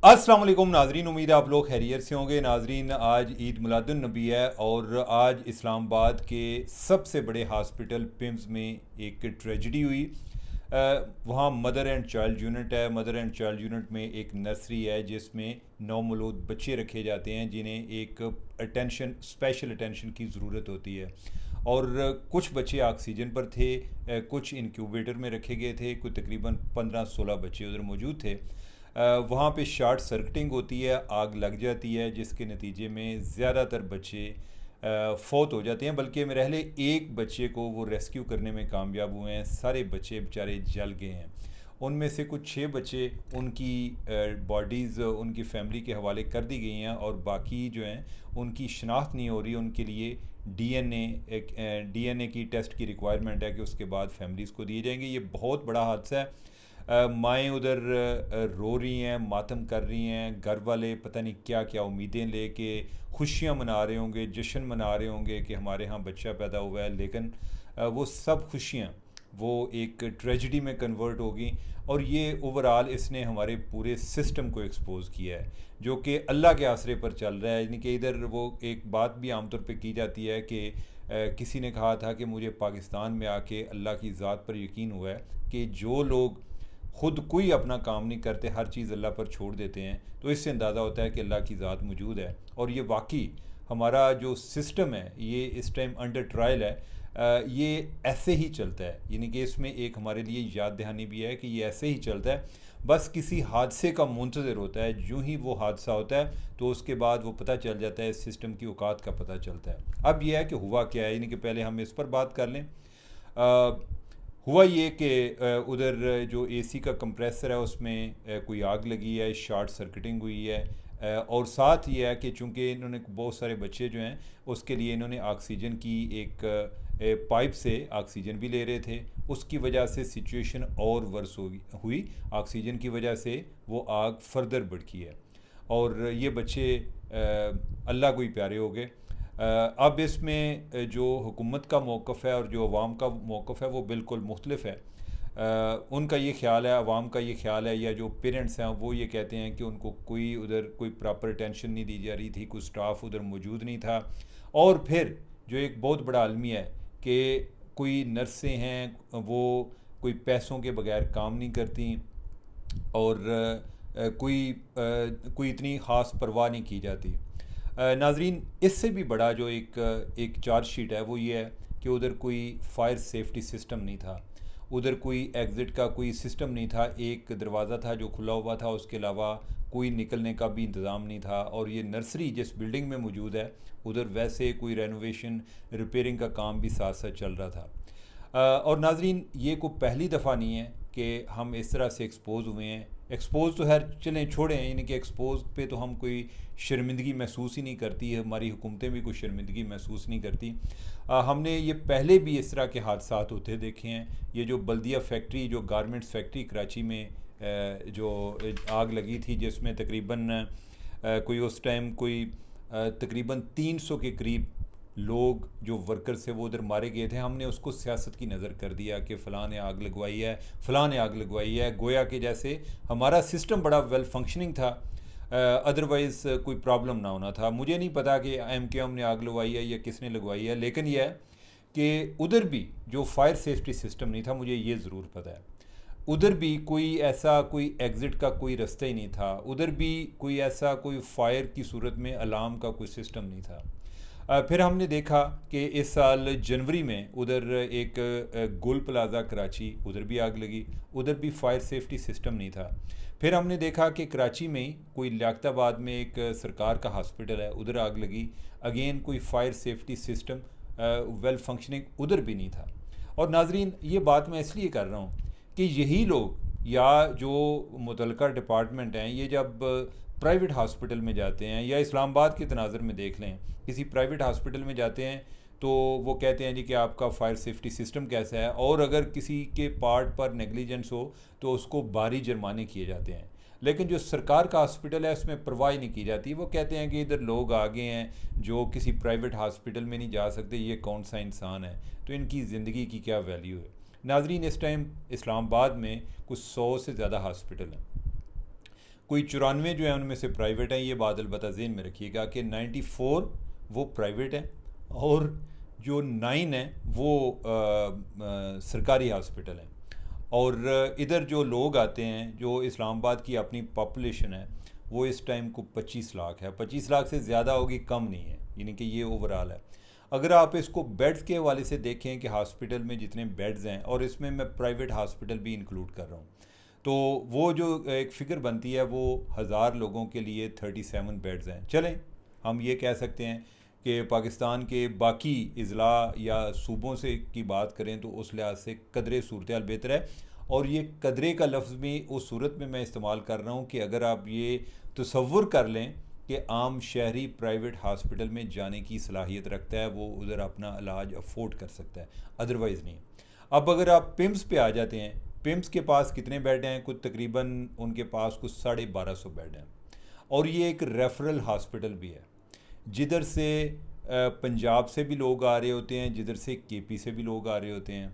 अस्सलाम वालेकुम नाजरीन, उम्मीद है आप लोग खैरियत से होंगे। नाजरीन, आज ईद मिलादुन नबी है और आज इस्लामाबाद के सबसे बड़े हॉस्पिटल पिम्स में एक ट्रेजिडी हुई। वहाँ मदर एंड चाइल्ड यूनिट है। मदर एंड चाइल्ड यूनिट में एक नर्सरी है जिसमें नौमौलूद बच्चे रखे जाते हैं जिन्हें एक अटेंशन, स्पेशल अटेंशन की ज़रूरत होती है। और कुछ बच्चे ऑक्सीजन पर थे, कुछ इंक्यूबेटर में रखे गए थे, कुछ तकरीबन 15-16 बच्चे उधर मौजूद थे। वहाँ पे शॉर्ट सर्किटिंग होती है, आग लग जाती है जिसके नतीजे में ज़्यादातर बच्चे फौत हो जाते हैं। बल्कि मेरे एक बच्चे को वो रेस्क्यू करने में कामयाब हुए हैं। सारे बच्चे बेचारे जल गए हैं। उनमें से कुछ 6 बच्चे, उनकी बॉडीज़ उनकी फैमिली के हवाले कर दी गई हैं और बाकी जो हैं उनकी शनाख्त नहीं हो रही। उनके लिए डीएनए की टेस्ट की रिक्वायरमेंट है कि उसके बाद फैमिलीज़ को दिए जाएंगे। ये बहुत बड़ा हादसा है। माएँ उधर रो रही हैं, मातम कर रही हैं। घर वाले पता नहीं क्या क्या उम्मीदें लेके खुशियाँ मना रहे होंगे, जश्न मना रहे होंगे कि हमारे यहाँ बच्चा पैदा हुआ है। लेकिन वो सब खुशियाँ वो एक ट्रेजिडी में कन्वर्ट होगी। और ये ओवरऑल इसने हमारे पूरे सिस्टम को एक्सपोज किया है जो कि अल्लाह के आसरे पर चल रहा है। यानी कि इधर वो एक बात भी आमतौर पे की जाती है कि किसी ने कहा था कि मुझे पाकिस्तान में आके अल्लाह की ज़ात पर यकीन हुआ है कि जो लोग खुद कोई अपना काम नहीं करते, हर चीज़ अल्लाह पर छोड़ देते हैं, तो इससे अंदाज़ा होता है कि अल्लाह की ज़ात मौजूद है। और ये वाकई हमारा जो सिस्टम है ये इस टाइम अंडर ट्रायल है। ये ऐसे ही चलता है। यानी कि इसमें एक हमारे लिए याद दहानी भी है कि ये ऐसे ही चलता है। बस किसी हादसे का मुंतज़िर होता है। यूँ ही वो हादसा होता है तो उसके बाद वो पता चल जाता है, सिस्टम की औकात का पता चलता है। अब यह है कि हुआ क्या है, यानी कि पहले हम इस पर बात कर लें। हुआ ये कि उधर जो एसी का कंप्रेसर है उसमें कोई आग लगी है, शॉर्ट सर्किटिंग हुई है। और साथ ये है कि चूँकि इन्होंने बहुत सारे बच्चे जो हैं उसके लिए इन्होंने ऑक्सीजन की एक पाइप से ऑक्सीजन भी ले रहे थे। उसकी वजह से सिचुएशन और वर्स हुई। ऑक्सीजन की वजह से वो आग फर्दर भड़की है और ये बच्चे अल्लाह को ही प्यारे हो गए। अब इसमें जो हुकूमत का मौक़िफ़ है और जो अवाम का मौक़िफ़ है वो बिल्कुल मुख्तलिफ है। उनका ये ख्याल है, अवाम का ये ख्याल है, या जो पेरेंट्स हैं वो ये कहते हैं कि उनको कोई उधर कोई प्रॉपर अटेंशन नहीं दी जा रही थी, कोई स्टाफ उधर मौजूद नहीं था। और फिर जो एक बहुत बड़ा अलमिया है कि कोई नर्सें हैं वो कोई पैसों के बगैर काम नहीं करती और कोई इतनी ख़ास परवाह नहीं की जाती। नाजरीन, इससे भी बड़ा जो एक चार्ज शीट है वो ये है कि उधर कोई फायर सेफ्टी सिस्टम नहीं था। उधर कोई एग्ज़िट का कोई सिस्टम नहीं था। एक दरवाज़ा था जो खुला हुआ था, उसके अलावा कोई निकलने का भी इंतज़ाम नहीं था। और ये नर्सरी जिस बिल्डिंग में मौजूद है उधर वैसे कोई रेनोवेशन, रिपेयरिंग का काम भी साथ साथ चल रहा था। और नाजरीन, ये कोई पहली दफ़ा नहीं है कि हम इस तरह से एक्सपोज हुए हैं। एक्सपोज तो खैर चलें छोड़ें, यानी कि एक्सपोज पे तो हम कोई शर्मिंदगी महसूस ही नहीं करती है, हमारी हुकूमतें भी कोई शर्मिंदगी महसूस नहीं करती। हमने ये पहले भी इस तरह के हादसात होते देखे हैं। ये जो बल्दिया फैक्ट्री, जो गारमेंट्स फैक्ट्री कराची में जो आग लगी थी जिसमें तकरीबन कोई उस टाइम कोई तकरीबन 300 के करीब लोग जो वर्कर्स थे वो उधर मारे गए थे। हमने उसको सियासत की नज़र कर दिया कि फ़लाँ ने आग लगवाई है, फ़लाँ ने आग लगवाई है, गोया कि जैसे हमारा सिस्टम बड़ा वेल फंक्शनिंग था, अदरवाइज़ कोई प्रॉब्लम ना होना था। मुझे नहीं पता कि एम ने आग लगवाई है या किसने लगवाई है, लेकिन यह है कि उधर भी जो फायर सेफ्टी सिस्टम नहीं था, मुझे ये ज़रूर पता है। उधर भी कोई ऐसा कोई एग्ज़िट का कोई रास्ता ही नहीं था। उधर भी कोई ऐसा कोई फायर की सूरत में अलार्म का कोई सिस्टम नहीं था। फिर हमने देखा कि इस साल जनवरी में उधर एक गोल प्लाज़ा कराची, उधर भी आग लगी, उधर भी फायर सेफ्टी सिस्टम नहीं था। फिर हमने देखा कि कराची में ही कोई लियाकताबाद में एक सरकार का हॉस्पिटल है, उधर आग लगी। अगेन कोई fire safety system well functioning उधर भी नहीं था। और नाजरीन, ये बात मैं इसलिए कर रहा हूँ कि यही लोग या जो मुतलका डिपार्टमेंट हैं, ये जब प्राइवेट हॉस्पिटल में जाते हैं या इस्लामाबाद के तनाज़र में देख लें, किसी प्राइवेट हॉस्पिटल में जाते हैं तो वो कहते हैं जी कि आपका फायर सेफ्टी सिस्टम कैसा है, और अगर किसी के पार्ट पर नेग्लिजेंस हो तो उसको भारी जुर्माने किए जाते हैं। लेकिन जो सरकार का हॉस्पिटल है उसमें परवाह नहीं की जाती। वो कहते हैं कि इधर लोग आ गए हैं जो किसी प्राइवेट हॉस्पिटल में नहीं जा सकते, ये कौन सा इंसान है, तो इनकी ज़िंदगी की क्या वैल्यू है। नाजरीन, इस टाइम इस्लामाबाद में कुछ 100 से ज़्यादा हॉस्पिटल हैं। कोई 94 जो है उनमें से प्राइवेट हैं। ये बात अलबत्ता ज़हन में रखिएगा कि 94 वो प्राइवेट हैं और जो 9 है वो सरकारी हॉस्पिटल हैं। और इधर जो लोग आते हैं, जो इस्लामाबाद की अपनी पॉपुलेशन है वो इस टाइम को 25 लाख है। 25 लाख से ज़्यादा होगी, कम नहीं है, यानी कि ये ओवरऑल है। अगर आप इसको बेड्स के हवाले से देखें कि हॉस्पिटल में जितने बेड्स हैं, और इसमें मैं प्राइवेट हॉस्पिटल भी इंक्लूड कर रहा हूँ, तो वो जो एक फ़िगर बनती है वो 1000 लोगों के लिए 37 बेड्स हैं। चलें, हम ये कह सकते हैं कि पाकिस्तान के बाकी अज़ला या सूबों से की बात करें तो उस लिहाज से कदरे सूरत हाल बेहतर है। और ये कदरे का लफ्ज़ भी उस सूरत में मैं इस्तेमाल कर रहा हूँ कि अगर आप ये तसव्वुर कर लें कि आम शहरी प्राइवेट हॉस्पिटल में जाने की सलाहियत रखता है, वो उधर अपना इलाज अफोर्ड कर सकता है, अदरवाइज़ नहीं। अब अगर आप पिम्स पे आ जाते हैं, पिम्स के पास कितने बेड हैं? कुछ तकरीबन उनके पास कुछ 1250 बेड हैं। और ये एक रेफरल हॉस्पिटल भी है, जिधर से पंजाब से भी लोग आ रहे होते हैं, जिधर से केपी से भी लोग आ रहे होते हैं,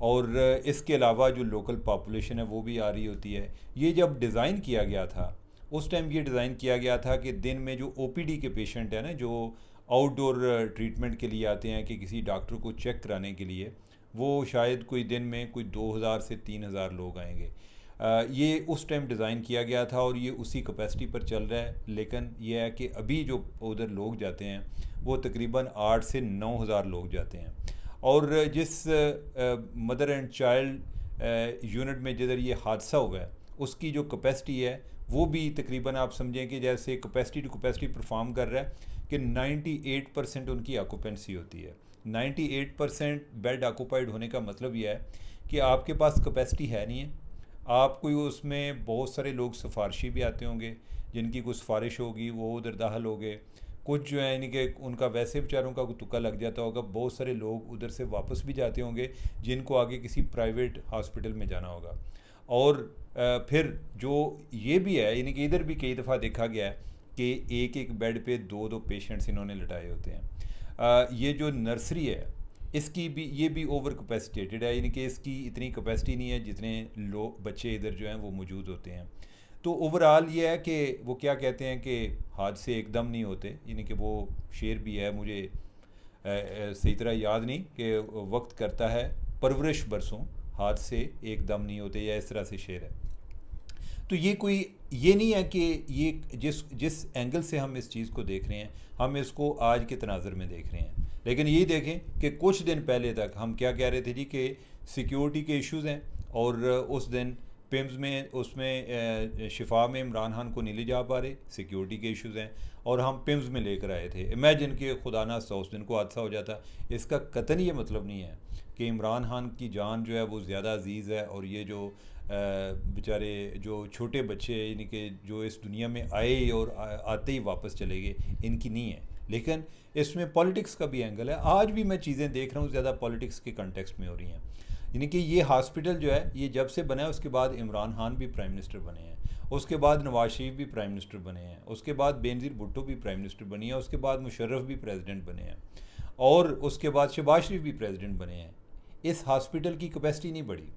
और इसके अलावा जो लोकल पॉपुलेशन है वो भी आ रही होती है। ये जब डिज़ाइन किया गया था, उस टाइम ये डिज़ाइन किया गया था कि दिन में जो ओपीडी के पेशेंट हैं ना, जो आउटडोर ट्रीटमेंट के लिए आते हैं कि किसी डॉक्टर को चेक कराने के लिए, वो शायद कोई दिन में कोई 2000 से 3000 लोग आएंगे। ये उस टाइम डिज़ाइन किया गया था और ये उसी कैपेसिटी पर चल रहा है। लेकिन यह है कि अभी जो उधर लोग जाते हैं वो तकरीबन 8 से 9000 लोग जाते हैं। और जिस मदर एंड चाइल्ड यूनिट में जिधर ये हादसा हुआ है, उसकी जो कैपेसिटी है वो भी तकरीबन आप समझें कि जैसे कैपेसिटी टू कैपेसिटी परफॉर्म कर रहा है कि 98% उनकी ऑक्यूपेंसी होती है। 98% बेड ऑक्यूपाइड होने का मतलब यह है कि आपके पास कैपेसिटी है नहीं है। आप कोई उसमें बहुत सारे लोग सिफारशी भी आते होंगे, जिनकी कोई सिफारिश होगी वो उधर दाखिल हो गए। कुछ जो है यानी कि उनका वैसे बेचारों का तुक्का लग जाता होगा। बहुत सारे लोग उधर से वापस भी जाते होंगे जिनको आगे किसी प्राइवेट हॉस्पिटल में जाना होगा। और फिर जो ये भी है, यानी कि इधर भी कई दफ़ा देखा गया है कि एक एक बेड पे 2-2 पेशेंट्स इन्होंने लटाए होते हैं। ये जो नर्सरी है इसकी भी, ये भी ओवर कैपेसिटेटेड है, यानी कि इसकी इतनी कैपेसिटी नहीं है जितने लोग बच्चे इधर जो हैं वो मौजूद होते हैं। तो ओवरऑल ये है कि वो क्या कहते हैं कि हादसे एकदम नहीं होते, यानी कि वो शेर भी है, मुझे सही तरह याद नहीं कि वक्त करता है परवरिश बरसों, हादसे एकदम नहीं होते, या इस तरह से शेर है। तो ये कोई ये नहीं है कि ये जिस जिस एंगल से हम इस चीज़ को देख रहे हैं हम इसको आज के तनाज़ुर में देख रहे हैं। लेकिन ये देखें कि कुछ दिन पहले तक हम क्या कह रहे थे जी कि सिक्योरिटी के इश्यूज़ हैं, और उस दिन पिम्स में उसमें शिफा में इमरान खान को नहीं ले जा पा रहे, सिक्योरिटी के इश्यूज़ हैं, और हम पिम्स में लेकर आए थे। इमेजिन कि खुदा ना खास्ता उस दिन को हादसा हो जाता। इसका कतई ये मतलब नहीं है कि इमरान खान की जान जो है वो ज़्यादा अजीज़ है, और ये जो बेचारे जो छोटे बच्चे यानी कि जो इस दुनिया में आए और आते ही वापस चले गए, इनकी नहीं है। लेकिन इसमें पॉलिटिक्स का भी एंगल है। आज भी मैं चीज़ें देख रहा हूँ ज़्यादा पॉलिटिक्स के कंटेक्स्ट में हो रही हैं। यानी कि ये हॉस्पिटल जो है ये जब से बना है, उसके बाद इमरान खान भी प्राइम मिनिस्टर बने हैं, उसके बाद नवाज शरीफ भी प्राइम मिनिस्टर बने हैं, उसके बाद बेनज़ीर भुट्टो भी प्राइम मिनिस्टर बनी है, उसके बाद मुशर्रफ भी प्रेसिडेंट बने हैं, और उसके बाद शहबाज शरीफ भी प्रेसिडेंट बने हैं। इस हॉस्पिटल की कैपेसिटी नहीं बढ़ी,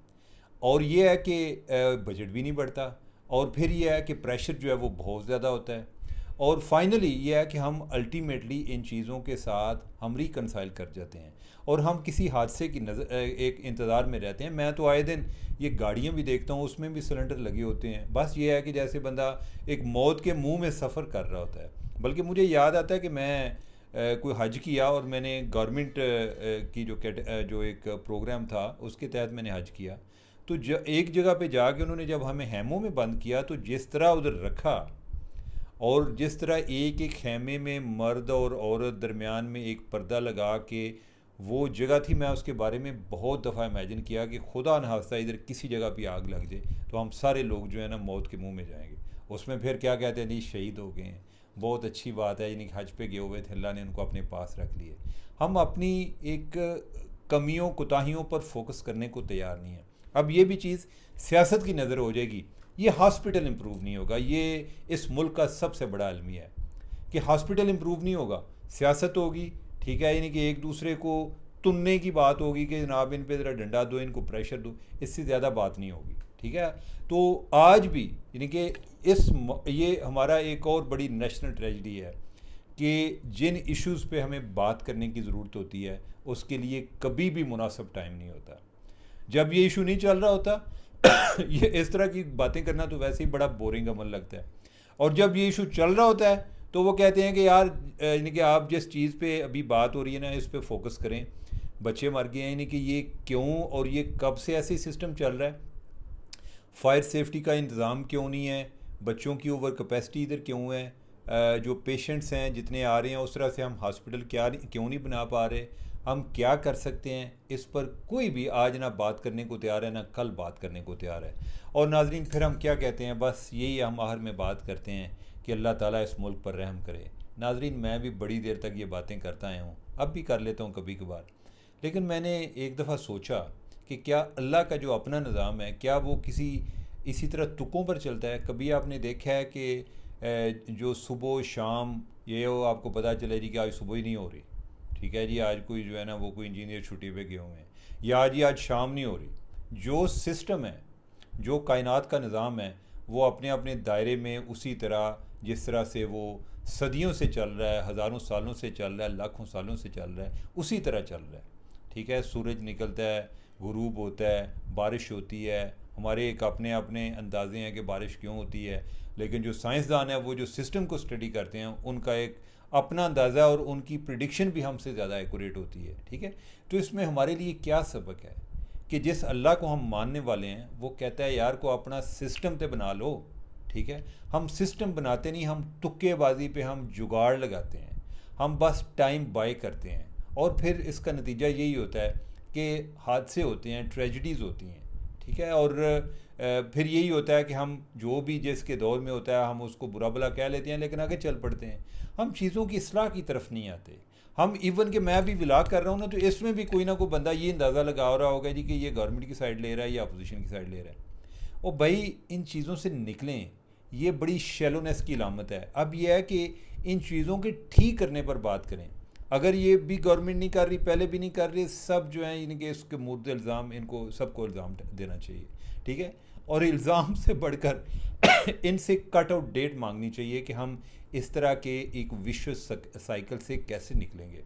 और ये है कि बजट भी नहीं बढ़ता, और फिर ये है कि प्रेशर जो है वो बहुत ज़्यादा होता है, और फाइनली ये है कि हम अल्टीमेटली इन चीज़ों के साथ हम रिकनसाइल कर जाते हैं, और हम किसी हादसे की नज़र एक इंतज़ार में रहते हैं। मैं तो आए दिन ये गाड़ियाँ भी देखता हूँ, उसमें भी सिलेंडर लगे होते हैं। बस ये है कि जैसे बंदा एक मौत के मुंह में सफ़र कर रहा होता है। बल्कि मुझे याद आता है कि मैं कोई हज किया, और मैंने गवर्नमेंट की जो एक प्रोग्राम था उसके तहत मैंने हज किया। तो एक जगह पे जाके उन्होंने जब हमें हैमों में बंद किया, तो जिस तरह उधर रखा, और जिस तरह एक एक खेमे में मर्द और औरत दरमियान में एक पर्दा लगा के वो जगह थी, मैं उसके बारे में बहुत दफ़ा इमेजिन किया कि खुदा न खास्ता इधर किसी जगह पे आग लग जाए तो हम सारे लोग जो है ना मौत के मुंह में जाएंगे। उसमें फिर क्या कहते हैं, नहीं शहीद हो गए हैं, बहुत अच्छी बात है, यानी हज पे गए हुए थे, अल्लाह ने उनको अपने पास रख लिए। हम अपनी एक कमियों कोताहियों पर फोकस करने को तैयार नहीं है। अब ये भी चीज़ सियासत की नज़र हो जाएगी, ये हॉस्पिटल इम्प्रूव नहीं होगा। ये इस मुल्क का सबसे बड़ा अलमिया है कि हॉस्पिटल इम्प्रूव नहीं होगा, सियासत होगी, ठीक है, यानी कि एक दूसरे को तुनने की बात होगी कि जनाब इन पे ज़रा डंडा दो, इनको प्रेशर दो, इससे ज़्यादा बात नहीं होगी। ठीक है। तो आज भी यानी कि ये हमारा एक और बड़ी नेशनल ट्रेजेडी है कि जिन इश्यूज़ पे हमें बात करने की ज़रूरत होती है उसके लिए कभी भी मुनासिब टाइम नहीं होता। जब ये इशू नहीं चल रहा होता ये इस तरह की बातें करना तो वैसे ही बड़ा बोरिंग अमल लगता है। और जब ये इशू चल रहा होता है तो वो कहते हैं कि यार यानी कि आप जिस चीज़ पे अभी बात हो रही है ना इस पे फोकस करें, बच्चे मर गए हैं, यानी कि ये क्यों और ये कब से ऐसे सिस्टम चल रहा है, फायर सेफ्टी का इंतज़ाम क्यों नहीं है, बच्चों की ओवर कैपेसिटी इधर क्यों है, जो पेशेंट्स हैं जितने आ रहे हैं उस तरह से हम हॉस्पिटल क्यों नहीं बना पा रहे, हम क्या कर सकते हैं, इस पर कोई भी आज ना बात करने को तैयार है ना कल बात करने को तैयार है। और नाजरीन फिर हम क्या कहते हैं, बस यही हम आखिर में बात करते हैं कि अल्लाह ताला इस मुल्क पर रहम करे। नाजरीन मैं भी बड़ी देर तक ये बातें करता आया हूँ, अब भी कर लेता हूँ कभी कभार, लेकिन मैंने एक दफ़ा सोचा कि क्या अल्लाह का जो अपना निज़ाम है क्या वो किसी इसी तरह तुक्कों पर चलता है। कभी आपने देखा है कि जो सुबह शाम ये हो आपको पता चले जी कि आज सुबह ही नहीं हो रही, ठीक है जी, आज कोई जो है ना वो कोई इंजीनियर छुट्टी पे गए हुए हैं, या आज शाम नहीं हो रही। जो सिस्टम है, जो कायनात का निज़ाम है वो अपने अपने दायरे में उसी तरह जिस तरह से वो सदियों से चल रहा है, हज़ारों सालों से चल रहा है, लाखों सालों से चल रहा है, उसी तरह चल रहा है। ठीक है, सूरज निकलता है, गुरूब होता है, बारिश होती है, हमारे एक अपने अपने अंदाजे हैं कि बारिश क्यों होती है, लेकिन जो साइंसदान है वो जो सिस्टम को स्टडी करते हैं उनका एक अपना अंदाज़ा और उनकी प्रिडिक्शन भी हमसे ज़्यादा एक्यूरेट होती है। ठीक है, तो इसमें हमारे लिए क्या सबक है कि जिस अल्लाह को हम मानने वाले हैं वो कहता है यार को अपना सिस्टम तो बना लो। ठीक है, हम सिस्टम बनाते नहीं, हम तुक्केबाजी पे हम जुगाड़ लगाते हैं, हम बस टाइम बाय करते हैं और फिर इसका नतीजा यही होता है कि हादसे होते हैं, ट्रेजिडीज़ होती हैं। ठीक है, और फिर यही होता है कि हम जो भी जिसके दौर में होता है हम उसको बुरा भला कह लेते हैं लेकिन आगे चल पड़ते हैं, हम चीज़ों की इस्लाह की तरफ नहीं आते। हम इवन कि मैं भी विलाग कर रहा हूँ ना तो इसमें भी कोई ना कोई बंदा ये अंदाज़ा लगा रहा होगा जी कि ये गवर्नमेंट की साइड ले रहा है या अपोजिशन की साइड ले रहा है। और भाई इन चीज़ों से निकलें, ये बड़ी शैलोनेस की अलामत है। अब यह है कि इन चीज़ों के ठीक करने पर बात करें। अगर ये भी गवर्नमेंट नहीं कर रही, पहले भी नहीं कर रही, सब जो है इनके इसके मुर्द इल्ज़ाम इनको सबको इल्ज़ाम देना चाहिए। ठीक है, और इल्ज़ाम से बढ़कर इनसे कट आउट डेट मांगनी चाहिए कि हम इस तरह के एक विश्व साइकिल से कैसे निकलेंगे।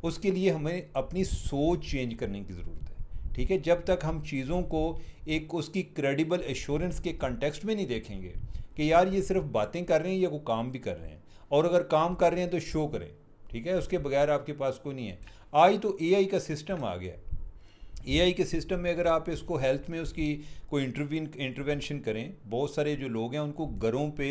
उसके लिए हमें अपनी सोच चेंज करने की ज़रूरत है। ठीक है, जब तक हम चीज़ों को एक उसकी क्रेडिबल एश्योरेंस के कंटेक्स्ट में नहीं देखेंगे कि यार ये सिर्फ बातें कर रहे हैं या वो काम भी कर रहे हैं, और अगर काम कर रहे हैं तो शो करें। ठीक है, उसके बगैर आपके पास कोई नहीं है। आज तो एआई का सिस्टम आ गया। एआई के सिस्टम में अगर आप इसको हेल्थ में उसकी कोई इंटरवेंशन करें, बहुत सारे जो लोग हैं उनको घरों पे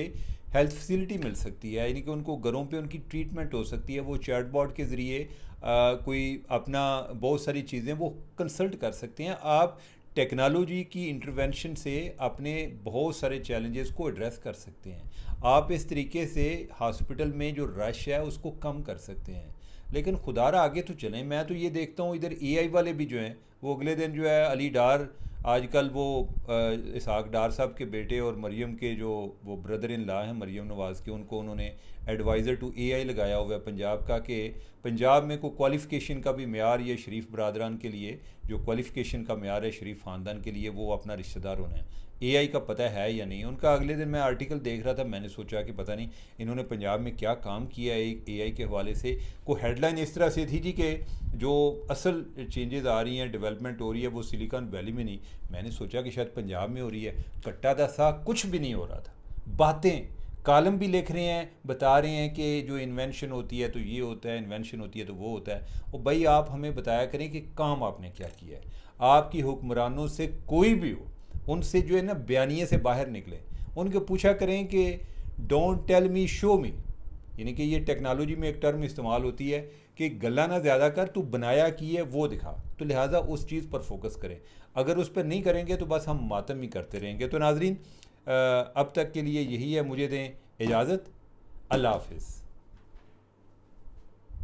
हेल्थ फैसिलिटी मिल सकती है, यानी कि उनको घरों पे उनकी ट्रीटमेंट हो सकती है। वो चैटबॉट के ज़रिए कोई अपना बहुत सारी चीज़ें वो कंसल्ट कर सकते हैं। आप टेक्नोलॉजी की इंटरवेंशन से अपने बहुत सारे चैलेंजेस को एड्रेस कर सकते हैं। आप इस तरीके से हॉस्पिटल में जो रश है उसको कम कर सकते हैं। लेकिन खुदारा आगे तो चलें। मैं तो ये देखता हूँ इधर एआई वाले भी जो हैं वो अगले दिन जो है अली डार, आजकल वो इसहाक डार साहब के बेटे और मरियम के जो वो ब्रदर इन लॉ हैं मरियम नवाज़ के, उनको उन्होंने एडवाइज़र टू एआई लगाया हुआ है पंजाब का, कि पंजाब में कोई क्वालिफ़िकेशन का भी मेयार ये शरीफ बरदरान के लिए जो क्वालिफ़िकेशन का मेयार है शरीफ ख़ानदान के लिए वो अपना रिश्तेदार होना है। एआई का पता है या नहीं उनका। अगले दिन मैं आर्टिकल देख रहा था, मैंने सोचा कि पता नहीं इन्होंने पंजाब में क्या काम किया है एआई के हवाले से। को हेडलाइन इस तरह से थी जी कि जो असल चेंजेस आ रही हैं, डेवलपमेंट हो रही है वो सिलिकॉन वैली में नहीं। मैंने सोचा कि शायद पंजाब में हो रही है। कट्टा दसा कुछ भी नहीं हो रहा था। बातें कॉलम भी लिख रहे हैं, बता रहे हैं कि जो इन्वेंशन होती है तो ये होता है, इन्वेंशन होती है तो वो होता है। और भाई आप हमें बताया करें कि काम आपने क्या किया है। आपकी हुक्मरानों से कोई भी हो, उनसे जो है ना बयानिए से बाहर निकले, उनके पूछा करें कि don't tell me show me, यानी कि ये टेक्नोलॉजी में एक टर्म इस्तेमाल होती है कि गला ना ज़्यादा कर, तू बनाया की है वो दिखा। तो लिहाजा उस चीज़ पर फोकस करें। अगर उस पर नहीं करेंगे तो बस हम मातम ही करते रहेंगे। तो नाजरीन अब तक के लिए यही है, मुझे दें इजाज़त। अल्लाह हाफिज़।